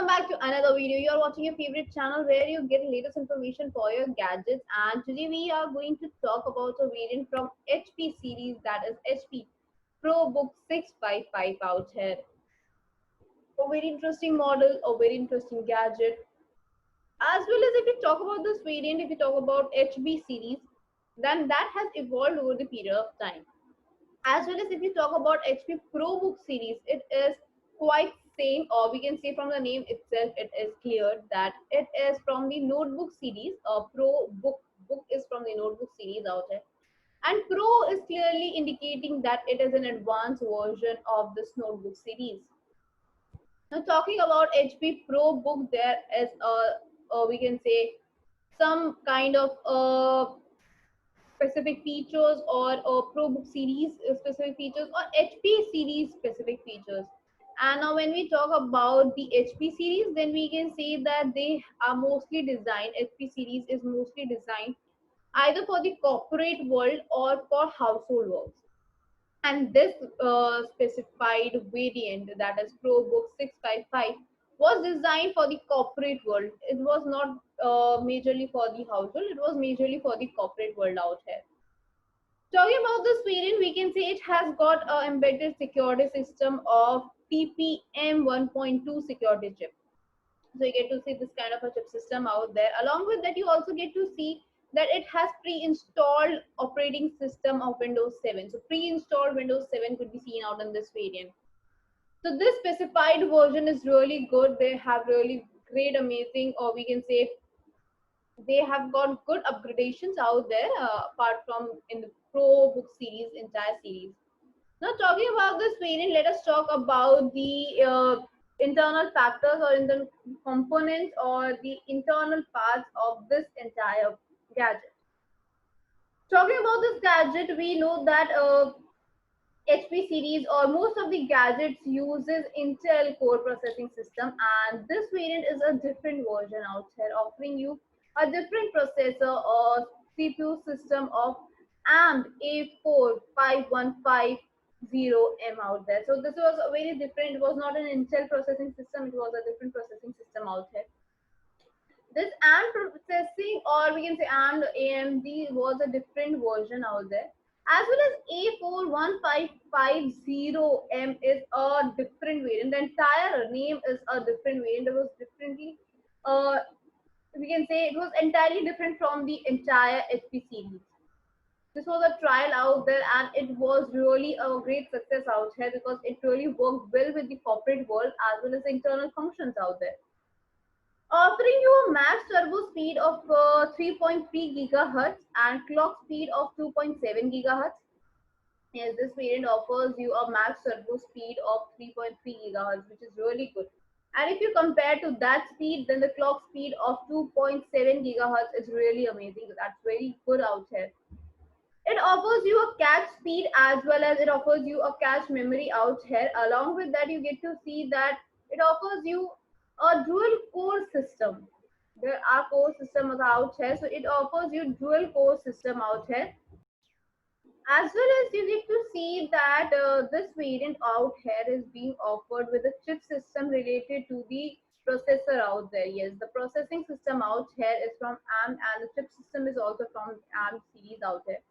back to another video. You are watching your favorite channel where you get latest information for your gadgets, and today we are going to talk about a variant from HP series, that is HP ProBook 655 out here. A very interesting model, a very interesting gadget. As well as if you talk about this variant, if you talk about HB series, then that has evolved over the period of time. As well as if you talk about HP ProBook series, it is quite same, or we can say from the name itself it is clear that it is from the notebook series. Book is from the notebook series out there, and Pro is clearly indicating that it is an advanced version of this notebook series. Now talking about HP ProBook, there is a we can say some kind of specific features, or ProBook series specific features, or HP series specific features. And now when we talk about the HP series, then we can say that they are mostly designed, HP series is mostly designed either for the corporate world or for household works. And this specified variant, that is ProBook 655, was designed for the corporate world. It was not majorly for the household, it was majorly for the corporate world out here. Talking about this variant, we can say it has got an embedded security system of TPM 1.2 security chip. So you get to see this kind of a chip system out there. Along with that, you also get to see that it has pre-installed operating system of Windows 7. So pre-installed Windows 7 could be seen out in this variant. So this specified version is really good. They have really great, amazing, or we can say they have got good upgradations out there, apart from in the ProBook series, entire series. Now talking about this variant, let us talk about the internal factors, or in the components, or the internal parts of this entire gadget. Talking about this gadget, we know that HP series or most of the gadgets uses Intel core processing system, and this variant is a different version out here, offering you a different processor or CPU system of AMD A45150M out there. So this was a very different, it was not an Intel processing system, it was a different processing system out here. This AMD processing, or we can say AMD AMD, was a different version out there. As well as A41550M is a different variant. The entire name is a different variant. It was differently, we can say it was entirely different from the entire HP series. This was a trial out there, and it was really a great success out here because it really worked well with the corporate world as well as the internal functions out there, offering you a max turbo speed of 3.3 gigahertz and clock speed of 2.7 gigahertz. Yes, this variant offers you a max turbo speed of 3.3 gigahertz, which is really good. And if you compare to that speed, then the clock speed of 2.7 gigahertz is really amazing. That's very good out here. It offers you a cache speed as well as it offers you a cache memory out here. Along with that, you get to see that it offers you a dual core system. There are core systems out here, so it offers you dual core system out here. As well as you get to see that this variant out here is being offered with a chip system related to the processor out there. Yes, the processing system out here is from AMD, and the chip system is also from AMD series out here.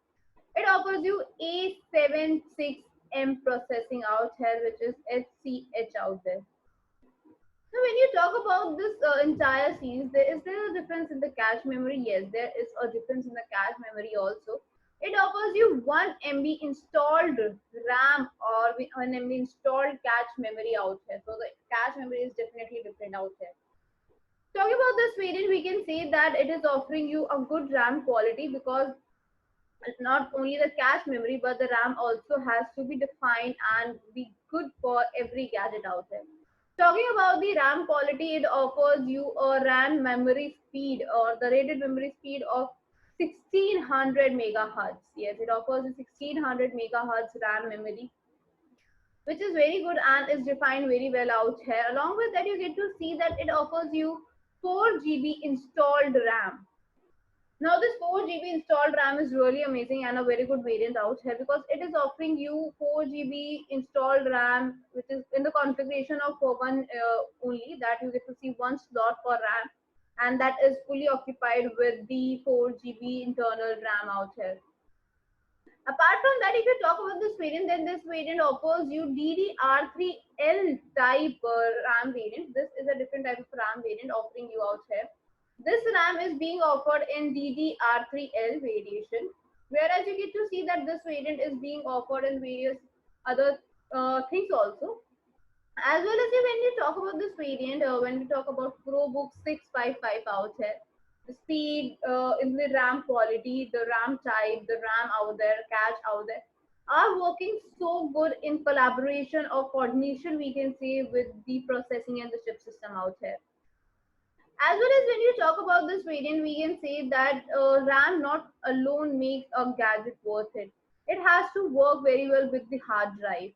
It offers you A76M processing out here, which is SCH out there. Now, when you talk about this entire series, is there a difference in the cache memory? Yes, there is a difference in the cache memory also. It offers you 1 MB installed RAM or 1 MB installed cache memory out here. So the cache memory is definitely different out here. Talking about this variant, we can say that it is offering you a good RAM quality, because not only the cache memory but the RAM also has to be defined and be good for every gadget out there. Talking about the RAM quality, it offers you a RAM memory speed, or the rated memory speed of 1600 megahertz. Yes, it offers a 1600 megahertz RAM memory, which is very good and is defined very well out here. Along with that, you get to see that it offers you 4 GB installed RAM. Now this 4 GB installed RAM is really amazing and a very good variant out here because it is offering you 4 GB installed RAM, which is in the configuration of for one only, that you get to see one slot for RAM, and that is fully occupied with the 4 GB internal RAM out here. Apart from that, if you talk about this variant, then this variant offers you DDR3L type RAM variant. This is a different type of RAM variant offering you out here. This RAM is being offered in DDR3L variation, whereas you get to see that this variant is being offered in various other things also. As well as when you talk about this variant, when we talk about ProBook 655 out here, the speed, in the RAM quality, the RAM type, the RAM out there, cache out there, are working so good in collaboration or coordination, we can say, with the processing and the chip system out here. As well as when you talk about this variant, we can say that RAM not alone makes a gadget worth it. It has to work very well with the hard drive.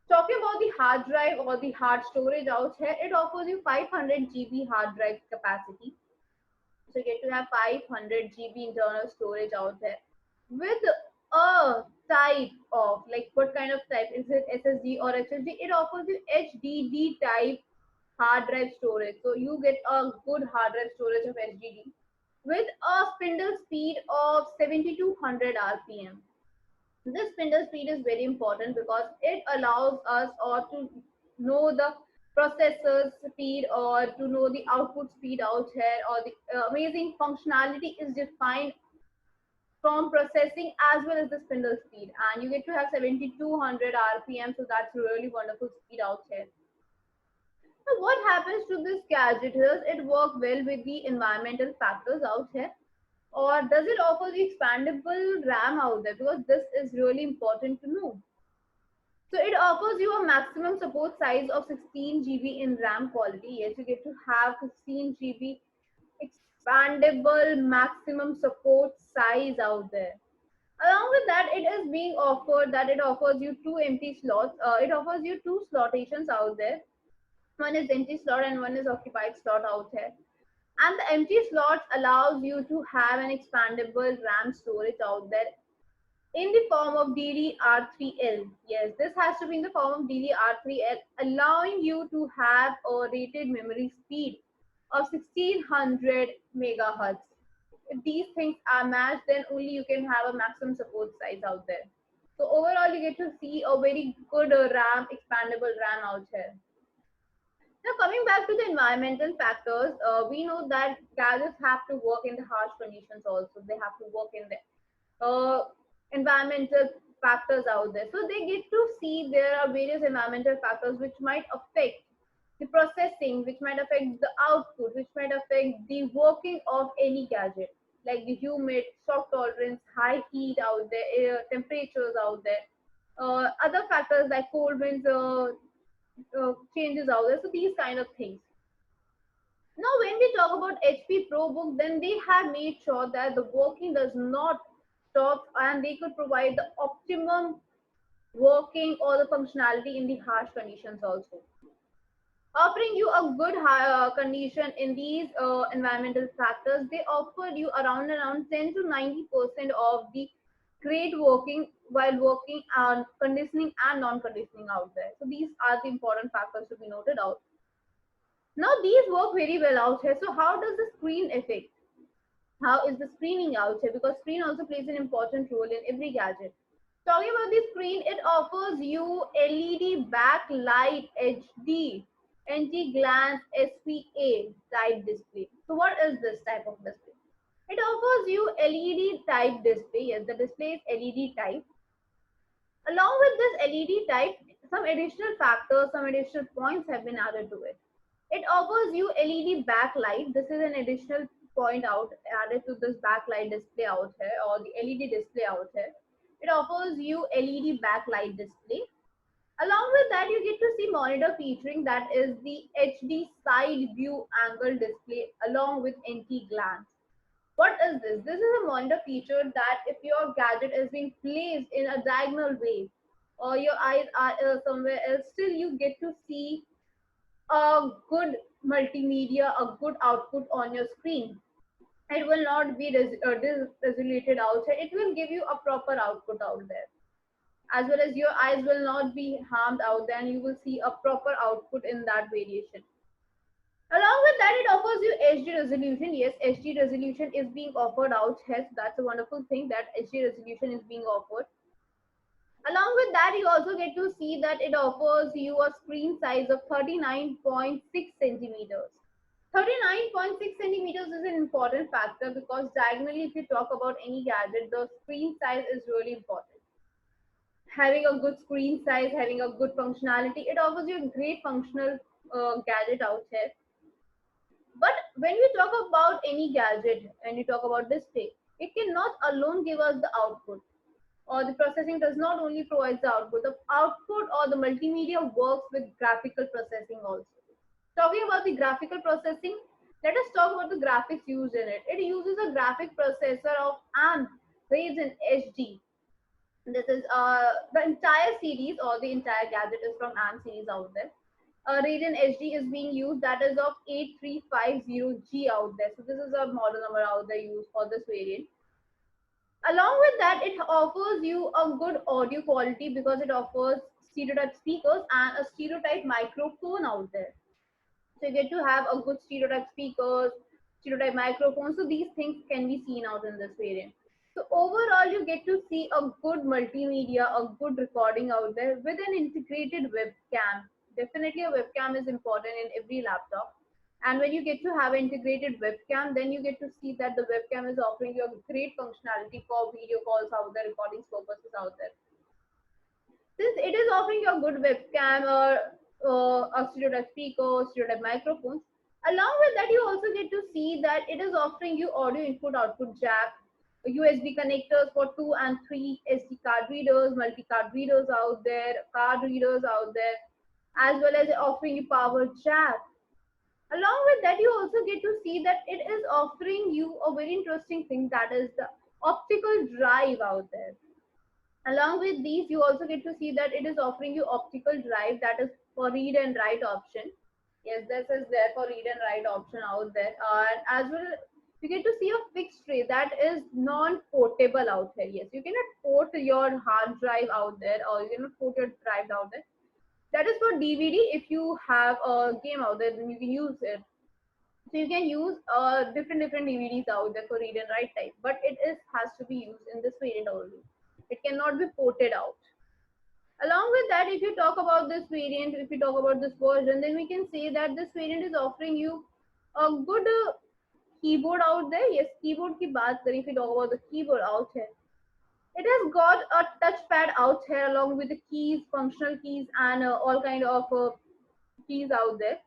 Talking about the hard drive or the hard storage out here, it offers you 500 GB hard drive capacity. So you get to have 500 GB internal storage out there with a type of, like, what kind of type is it, SSD or HSD? It offers you HDD type hard drive storage. So you get a good hard drive storage of HDD with a spindle speed of 7200 RPM. This spindle speed is very important because it allows us or to know the processor speed or to know the output speed out here, or the amazing functionality is defined from processing as well as the spindle speed, and you get to have 7200 RPM, so that's really wonderful speed out here. So what happens to this gadget? Does it work well with the environmental factors out here? Or does it offer the expandable RAM out there? Because this is really important to know. So it offers you a maximum support size of 16 GB in RAM quality. Yes, you get to have 16 GB expandable maximum support size out there. Along with that, it is being offered that it offers you two empty slots. It offers you two slotations out there. One is empty slot and one is occupied slot out here. And the empty slots allows you to have an expandable RAM storage out there in the form of DDR3L. Yes, this has to be in the form of DDR3L, allowing you to have a rated memory speed of 1600 megahertz. If these things are matched, then only you can have a maximum support size out there. So overall, you get to see a very good RAM, expandable RAM out here. Now, coming back to the environmental factors, we know that gadgets have to work in the harsh conditions also. They have to work in the environmental factors out there. So they get to see there are various environmental factors which might affect the processing, which might affect the output, which might affect the working of any gadget, like the humid, shock tolerance, high heat out there, air temperatures out there, other factors like cold winds, changes out there. So these kind of things. Now, when we talk about HP ProBook, then they have made sure that the working does not stop and they could provide the optimum working or the functionality in the harsh conditions also. Offering you a good condition in these environmental factors, they offered you around 10 to 90% of the great working while working on conditioning and non-conditioning out there. So these are the important factors to be noted out. Now these work very well out here. So how does the screen affect? How is the screening out here? Because screen also plays an important role in every gadget. Talking about the screen, it offers you LED backlight HD anti-glance SPA type display. So what is this type of display? It offers you LED type display. Yes, the display is LED type. Along with this LED type, some additional factors, some additional points have been added to it. It offers you LED backlight. This is an additional point out added to this backlight display out here, or the LED display out here. It offers you LED backlight display. Along with that, you get to see monitor featuring, that is the HD side view angle display along with anti-glance. What is this? This is a monitor feature that if your gadget is being placed in a diagonal way or your eyes are somewhere else, still you get to see a good multimedia, a good output on your screen. It will not be resoluted outside. It will give you a proper output out there, as well as your eyes will not be harmed out there, and you will see a proper output in that variation. Along with that, it offers you HD resolution. Yes, HD resolution is being offered out here. So that's a wonderful thing that HD resolution is being offered. Along with that, you also get to see that it offers you a screen size of 39.6 centimeters. 39.6 centimeters is an important factor because diagonally, if you talk about any gadget, the screen size is really important. Having a good screen size, having a good functionality, it offers you a great functional gadget out here. But when we talk about any gadget and you talk about display, it cannot alone give us the output, or the processing does not only provide the output. The output or the multimedia works with graphical processing also. Talking about the graphical processing, let us talk about the graphics used in it. It uses a graphic processor of ARM Ryzen HD. This is the entire series or the entire gadget is from ARM series out there. Radeon HD is being used, that is of 8350G out there. So this is a model number out there used for this variant. Along with that, it offers you a good audio quality because it offers stereo type speakers and a stereo type microphone out there. So you get to have a good stereo type speakers, stereo type microphone. So these things can be seen out in this variant. So overall, you get to see a good multimedia, a good recording out there with an integrated webcam. Definitely a webcam is important in every laptop. And when you get to have an integrated webcam, then you get to see that the webcam is offering you a great functionality for video calls out there, recording purposes out there. Since it is offering you a good webcam or a stereo type speaker, stereo type microphones, along with that, you also get to see that it is offering you audio input output jack, USB connectors for 2 and 3 SD card readers, multi card readers out there, card readers out there, as well as offering you power jack. Along with that, you also get to see that it is offering you a very interesting thing, that is the optical drive out there. Along with these, you also get to see that it is offering you optical drive, that is for read and write option. Yes, this is there for read and write option out there. And as well, you get to see a fixed tray that is non-portable out here. Yes, you cannot port your hard drive out there, or you cannot port your drive out there. That is for DVD. If you have a game out there, then you can use it. So you can use different DVDs out there for read and write type, but it is has to be used in this variant only. It cannot be ported out. Along with that, if you talk about this variant, if you talk about this version, then we can say that this variant is offering you a good keyboard out there. Yes, keyboard ki baat kare, if you talk about the keyboard out here, it has got a touchpad out here along with the keys, functional keys, and all kind of keys out there.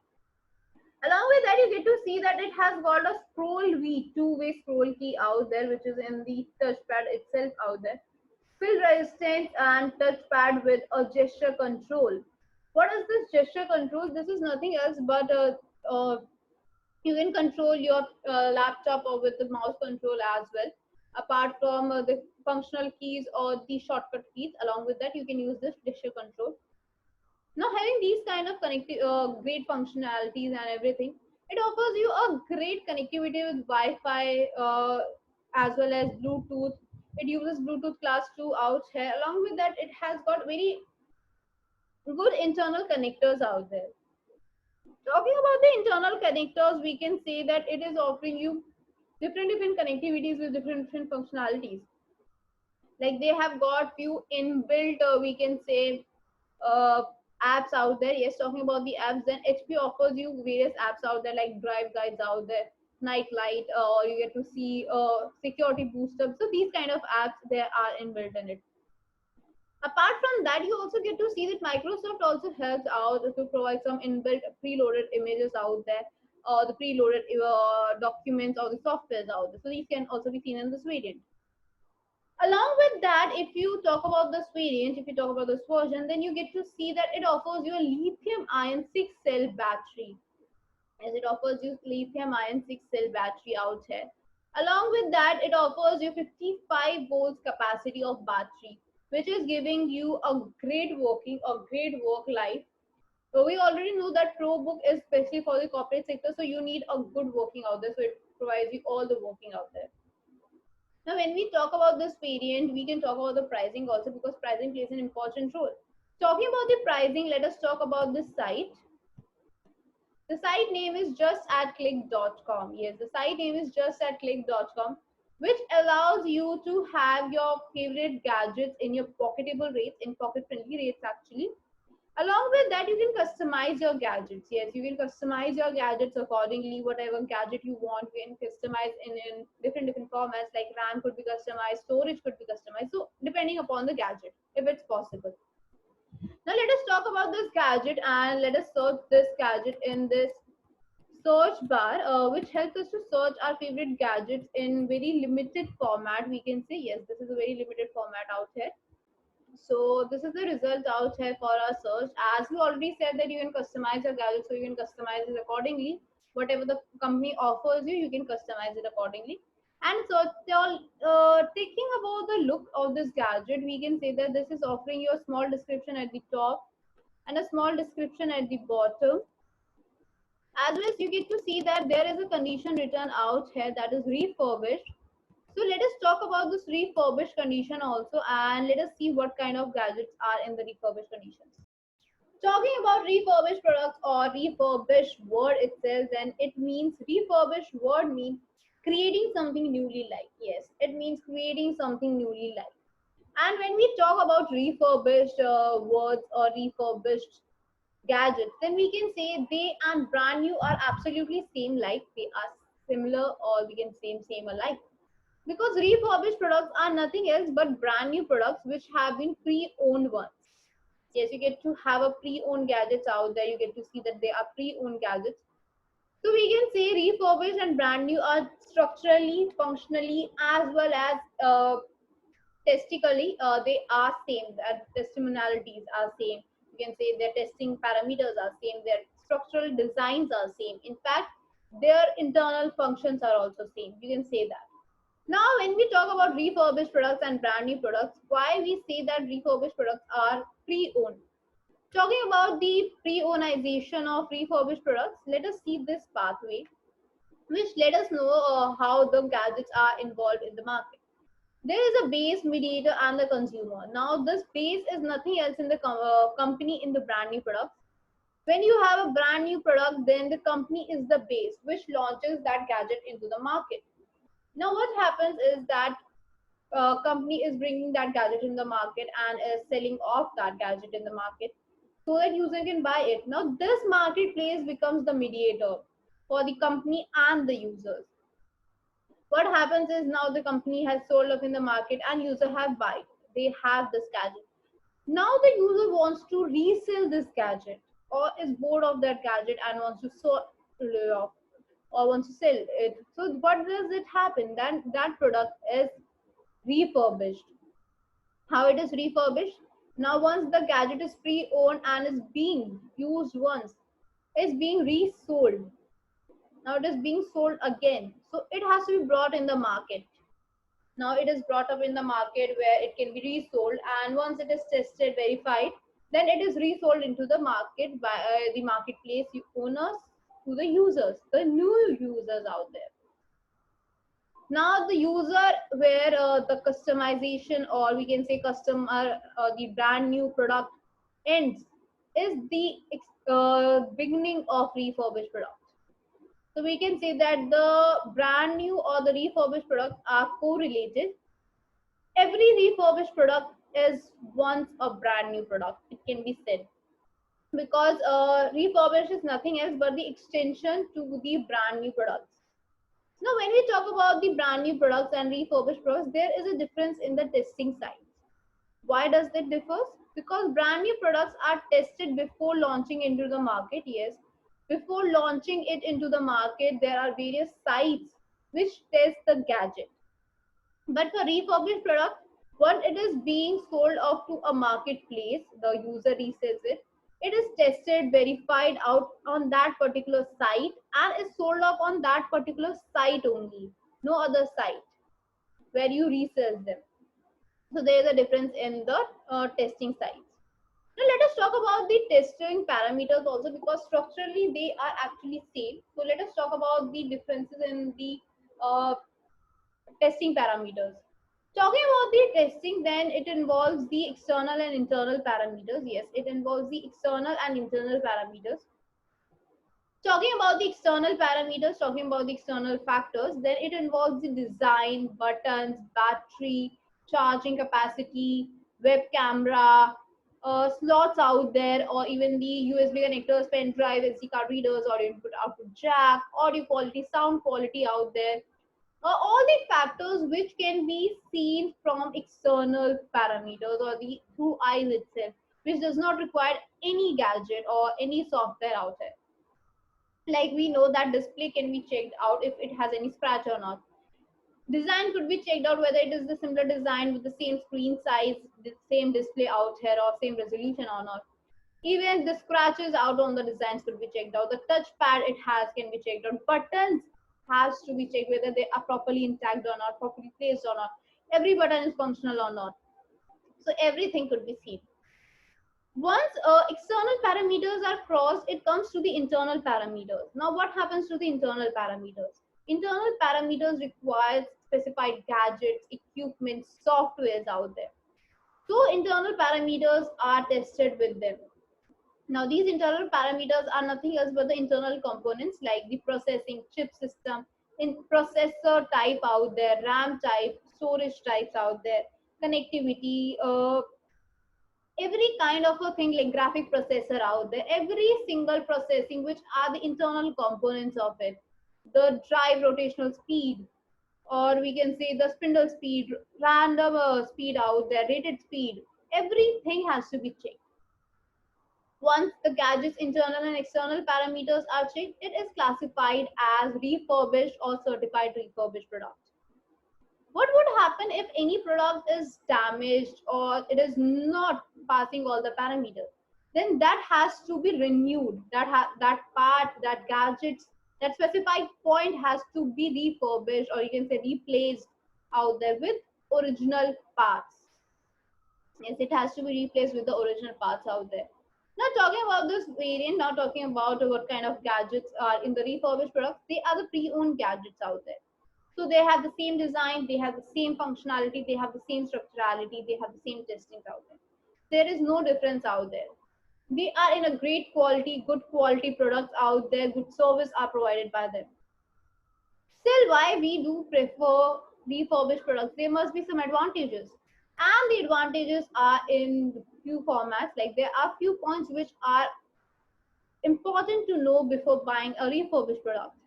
Along with that, you get to see that it has got a scroll V, two-way scroll key out there, which is in the touchpad itself out there. Fill resistance and touchpad with a gesture control. What is this gesture control? This is nothing else but you can control your laptop or with the mouse control as well. Apart from the functional keys or the shortcut keys, along with that, you can use this gesture control. Now, having these kind of great functionalities and everything, it offers you a great connectivity with Wi-Fi as well as Bluetooth. It uses Bluetooth class 2 out here. Along with that, it has got very good internal connectors out there. Talking about the internal connectors, we can say that it is offering you different connectivities with different functionalities. Like they have got few inbuilt, we can say, uh, apps out there. Yes, talking about the apps, then HP offers you various apps out there like drive guides out there, Nightlight, or you get to see security booster. So these kind of apps there are inbuilt in it. Apart from that, you also get to see that Microsoft also helps out to provide some inbuilt preloaded images out there, or the preloaded documents or the softwares out there. So these can also be seen in this variant. Along with that, if you talk about this variant, if you talk about this version, then you get to see that it offers you a lithium ion 6 cell battery. As it offers you lithium ion 6 cell battery out here. Along with that, it offers you 55 volts capacity of battery, which is giving you a great working or great work life we already know that ProBook is especially for the corporate sector, so you need a good working out there. So it provides you all the working out there. Now, when we talk about this variant, we can talk about the pricing also, because pricing plays an important role. Talking about the pricing, let us talk about this site. The site name is justatclick.com. Yes, the site name is justatclick.com, which allows you to have your favorite gadgets in your pocketable rates, in pocket friendly rates actually. Along with that, you can customize your gadgets. Yes, you can customize your gadgets accordingly. Whatever gadget you want, you can customize in different formats, like RAM could be customized, storage could be customized. So depending upon the gadget, if it's possible. Now let us talk about this gadget, and let us search this gadget in this search bar, which helps us to search our favorite gadgets in very limited format. We can say, yes, this is a very limited format out here. So this is the result out here for our search. As we already said that you can customize your gadget, so you can customize it accordingly. Whatever the company offers you, you can customize it accordingly. And so, thinking about the look of this gadget, we can say that this is offering you a small description at the top and a small description at the bottom. As well as you get to see that there is a condition written out here, that is refurbished. So let us talk about this refurbished condition also, and let us see what kind of gadgets are in the refurbished conditions. Talking about refurbished products or refurbished word itself, then it means refurbished word means creating something newly like. Yes, it means creating something newly like. And when we talk about refurbished words or refurbished gadgets, then we can say they and brand new are absolutely same like, they are similar, or we can say same alike, because refurbished products are nothing else but brand new products which have been pre-owned ones. Yes, you get to have a pre-owned gadgets out there. You get to see that they are pre-owned gadgets. So we can say refurbished and brand new are structurally, functionally, as well as testically, they are same. Their testimonialities are same. You can say their testing parameters are same. Their structural designs are same. In fact, their internal functions are also same. You can say that. Now, when we talk about refurbished products and brand new products, why we say that refurbished products are pre-owned? Talking about the pre-ownization of refurbished products, let us see this pathway, which let us know how the gadgets are involved in the market. There is a base, mediator, and the consumer. Now, this base is nothing else in the company in the brand new products. When you have a brand new product, then the company is the base which launches that gadget into the market. Now, what happens is that company is bringing that gadget in the market and is selling off that gadget in the market so that user can buy it. Now, this marketplace becomes the mediator for the company and the users. What happens is now the company has sold off in the market and user have buy. They have this gadget. Now the user wants to resell this gadget, or is bored of that gadget and wants to sell off, or wants to sell it. So what does it happen? Then that product is refurbished. How it is refurbished? Now once the gadget is pre-owned and is being used once, is being resold. Now it is being sold again. So it has to be brought in the market. Now it is brought up in the market where it can be resold, and once it is tested, verified, then it is resold into the market by the marketplace owners to the users, the new users out there. Now the user where the customization, or we can say customer, the brand new product ends, is the beginning of refurbished product. So we can say that the brand new or the refurbished products are correlated. Every refurbished product is once a brand new product, it can be said, because refurbished is nothing else but the extension to the brand new products. Now, when we talk about the brand new products and refurbished products, there is a difference in the testing sites. Why does that differ? Because brand new products are tested before launching into the market. Yes, before launching it into the market, there are various sites which test the gadget. But for refurbished product, when it is being sold off to a marketplace, the user resells it. It is tested, verified out on that particular site, and is sold off on that particular site only, no other site where you resell them. So there is a difference in the testing sites. Now let us talk about the testing parameters also, because structurally they are actually same. So let us talk about the differences in the uh, testing parameters. Talking about the testing, then it involves the external and internal parameters. Yes, it involves the external and internal parameters. Talking about the external parameters, talking about the external factors, then it involves the design, buttons, battery, charging capacity, web camera, slots out there, or even the USB connectors, pen drive, SD card readers, audio input output jack, audio quality, sound quality out there. All the factors which can be seen from external parameters or the through eyes itself, which does not require any gadget or any software out there. Like we know that display can be checked out if it has any scratch or not. Design could be checked out whether it is the similar design with the same screen size, the same display out here, or same resolution or not. Even the scratches out on the designs could be checked out. The touchpad it has can be checked out. Buttons has to be checked whether they are properly intact or not, properly placed or not. Every button is functional or not. So everything could be seen. Once external parameters are crossed, it comes to the internal parameters. Now, what happens to the internal parameters? Internal parameters require specified gadgets, equipment, softwares out there. So, internal parameters are tested with them. Now, these internal parameters are nothing else but the internal components like the processing chip system, in processor type out there, RAM type, storage types out there, connectivity, every kind of a thing like graphic processor out there, every single processing which are the internal components of it, the drive rotational speed, or we can say the spindle speed, random speed out there, rated speed, everything has to be checked. Once the gadget's internal and external parameters are checked, it is classified as refurbished or certified refurbished product. What would happen if any product is damaged or it is not passing all the parameters? Then that has to be renewed. That part, that gadgets, that specified point has to be refurbished, or you can say replaced out there with original parts. Yes, it has to be replaced with the original parts out there. Now talking about this variant, now talking about what kind of gadgets are in the refurbished products, they are the pre-owned gadgets out there. So they have the same design, they have the same functionality, they have the same structurality, they have the same testings out there. There is no difference out there. They are in a great quality, good quality products out there, good service are provided by them. Still, why we do prefer refurbished products, there must be some advantages. And the advantages are in few formats, like there are few points which are important to know before buying a refurbished product.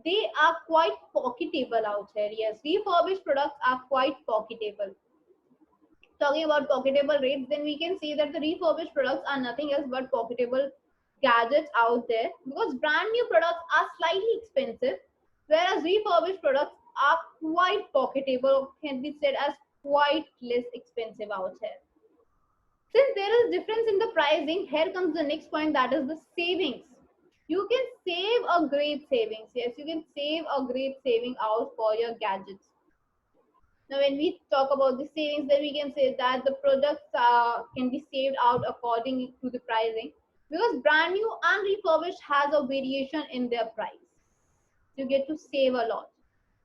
They are quite pocketable out here. Yes, refurbished products are quite pocketable. Talking about pocketable rates, then we can see that the refurbished products are nothing else but pocketable gadgets out there, because brand new products are slightly expensive, whereas refurbished products are quite pocketable, can be said as quite less expensive out here. Since there is difference in the pricing, here comes the next point, that is the savings. You can save a great savings. Yes, you can save a great saving out for your gadgets. Now, when we talk about the savings, then we can say that the products can be saved out according to the pricing, because brand new and refurbished has a variation in their price. You get to save a lot.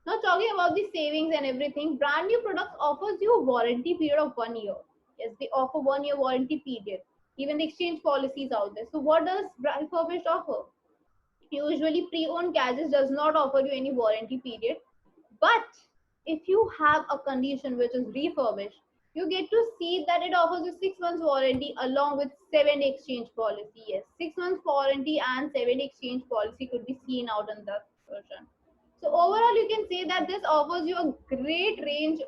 Now, talking about the savings and everything, brand new products offers you a warranty period of 1 year. Yes, they offer 1 year warranty period. Even the exchange policies out there. So, what does refurbished offer? Usually, pre-owned gadgets does not offer you any warranty period, but if you have a condition which is refurbished, you get to see that it offers you 6 months warranty along with 7 exchange policy. Yes, 6 months warranty and 7 exchange policy could be seen out in the version. So overall, you can say that this offers you a great range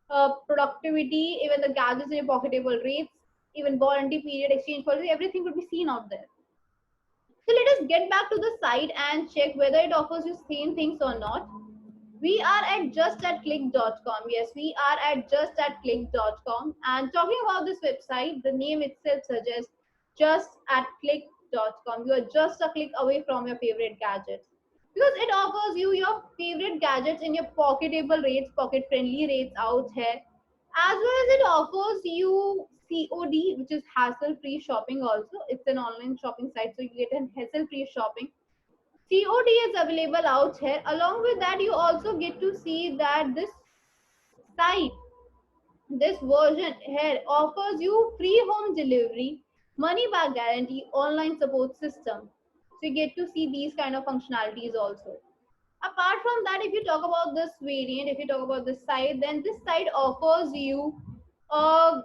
of productivity, even the gadgets in your pocketable rates, even warranty period, exchange policy, everything could be seen out there. So let us get back to the site and check whether it offers you same things or not. We are at justatclick.com. Yes, we are at justatclick.com. And talking about this website, the name itself suggests justatclick.com. You are just a click away from your favorite gadgets, because it offers you your favorite gadgets in your pocketable rates, pocket friendly rates out here, as well as it offers you COD, which is hassle-free shopping also. It's an online shopping site, so you get a hassle-free shopping. COD is available out here. Along with that, you also get to see that site, this version here offers you free home delivery, money back guarantee, online support system. So you get to see these kind of functionalities also. Apart from that, if you talk about this variant, if you talk about this site, then this site offers you a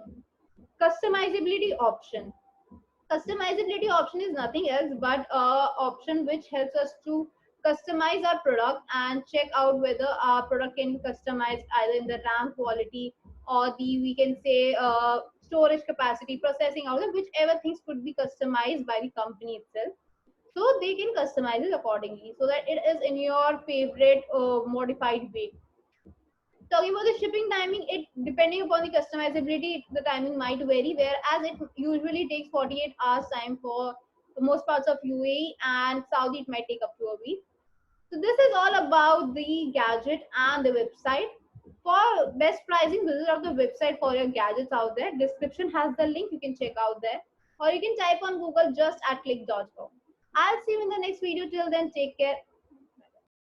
customizability option. Customizability option is nothing else but a option which helps us to customize our product and check out whether our product can be customized either in the RAM quality or the, we can say, storage capacity, processing hours, whichever things could be customized by the company itself, so they can customize it accordingly so that it is in your favorite modified way. Talking about the shipping timing, it depending upon the customizability, the timing might vary. Whereas it usually takes 48 hours time for most parts of UAE, and Saudi it might take up to a week. So this is all about the gadget and the website. For best pricing, visit out the website for your gadgets out there. Description has the link, you can check out there, or you can type on Google just at click.com. I'll see you in the next video. Till then, take care.